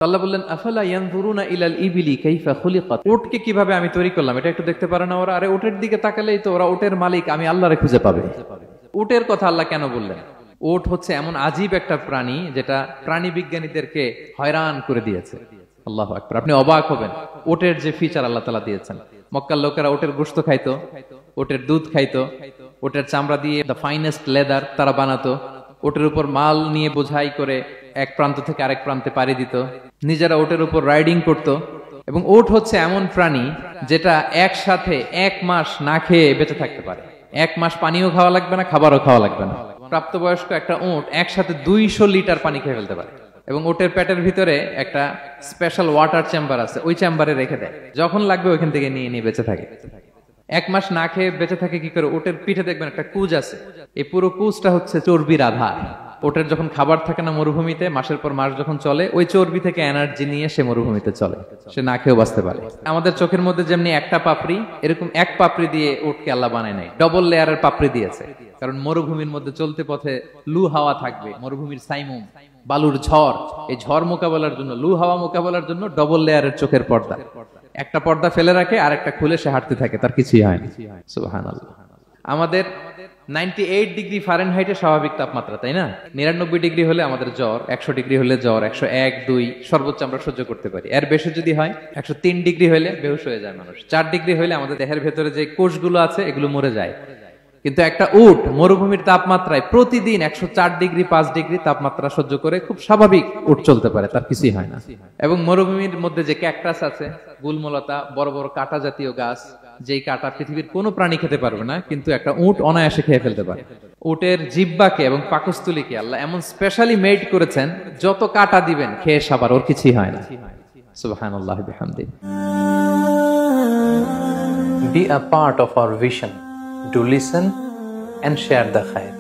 আল্লাহ বললেন আফালা ইয়ানজুরুনা ইলাল ইবিলি কাইফা খুলিকাত, উটকে কিভাবে আমি তৈরি করলাম এটা একটু দেখতে পারে না ওরা? আরে উটের দিকে তাকালেই তো ওরা উটের মালিক আমি আল্লাহরে খুঁজে পাবে। উটের কথা আল্লাহ কেন বললেন? উট হচ্ছে এমন আজীব একটা প্রাণী যেটা প্রাণী বিজ্ঞানীদেরকে হয়রান করে দিয়েছে। আল্লাহু আকবার, আপনি অবাক হবেন উটের যে ফিচার আল্লাহ তাআলা দিয়েছেন। মক্কার লোকেরা উটের গোশত খাইতো, উটের দুধ খাইতো, উটের চামড়া দিয়ে দ্য ফাইনেস্ট লেদার তারা বানাতো, উটের উপর মাল নিয়ে বোঝাই করে এক প্রান্ত থেকে আরেক প্রান্তে পাড়ি দিত, নিজেরা উটের উপর রাইডিং করত। এবং উট হচ্ছে এমন প্রাণী যেটা একসাথে 1 মাস না খেয়ে বেঁচে থাকতে পারে। 1 মাস পানিও খাওয়া লাগবে না, খাবারও খাওয়া লাগবে না। প্রাপ্তবয়স্ক একটা উট একসাথে 200 লিটার পানি খেয়ে ফেলতে পারে। এবং উটের পেটের ভিতরে একটা স্পেশাল ওয়াটার চেম্বার আছে, ওই চেম্বারে রেখে দেয়, যখন লাগবে ওইখান থেকে নিয়ে নিয়ে বেঁচে থাকে। 1 মাস না খেয়ে বেঁচে থাকে কি করে? উটের পিঠে দেখবেন একটা কুজ আছে, এই পুরো কুজটা হচ্ছে চর্বির আধার। ওটের যখন খাবার থাকে না মরুভূমিতে, মাসের পর মাস যখন চলে, ওই চর্বি থেকে এনার্জি নিয়ে সে মরুভূমিতে চলে, সে না খেয়েও বাঁচতে পারে। আমাদের চোখের মধ্যে যেমনি একটা পাপড়ি, এরকম এক পাপড়ি দিয়ে উটকে আল্লাহ বানায় নাই, ডবল লেয়ারের পাপড়ি দিয়েছে। কারণ মরুভূমির মধ্যে চলতে পথে লু হাওয়া থাকবে, মরুভূমির সাইমুম, বালুর ঝড়, এই ঝড় মোকাবেলার জন্য, লু হাওয়া মোকাবেলার জন্য ডবল লেয়ারের চোখের পর্দা। একটা পর্দা ফেলে রাখে আর একটা খুলে সে হাঁটতে থাকে, তার কিছুই হয় না। সুবহানাল্লাহ। আমাদের 98 ডিগ্রি ফারেনহাইটের স্বাভাবিক তাপমাত্রা, তাই না? 99 ডিগ্রি হলে আমাদের জ্বর, 100 ডিগ্রি হলে জ্বর, 101, 2 সর্বোচ্চ আমরা সহ্য করতে পারি। এর বেশি যদি হয় 103 ডিগ্রি হলে বেহুশ হয়ে যায় মানুষ। 4 ডিগ্রি হলে আমাদের দেহের ভেতরে যে কোষগুলো আছে এগুলো মরে যায়। কিন্তু একটা উট মরুভূমির তাপমাত্রায় প্রতিদিন 104 ডিগ্রি 5 ডিগ্রি তাপমাত্রা সহ্য করে খুব স্বাভাবিক উট চলতে পারে, তার কিছুই হয় না। এবং মরুভূমির মধ্যে যে ক্যাকটাস আছে, গুলমলতা, বড় বড় কাঁটা জাতীয় গাছ, যেই কাঁটা পৃথিবীর কোনো প্রাণী খেতে পারবে না, কিন্তু একটা উট অনায়াসে খেয়ে ফেলতে পারে। উটের জিহ্বাকে এবং পাকস্থলীকে আল্লাহ এমন স্পেশালি মেড করেছেন, যত কাঁটা দিবেন খেয়ে সাবার ওর কিছুই হয় না। সুবহানাল্লাহ বিহামদিহি। Be a part of our vision. Do listen and share the khair.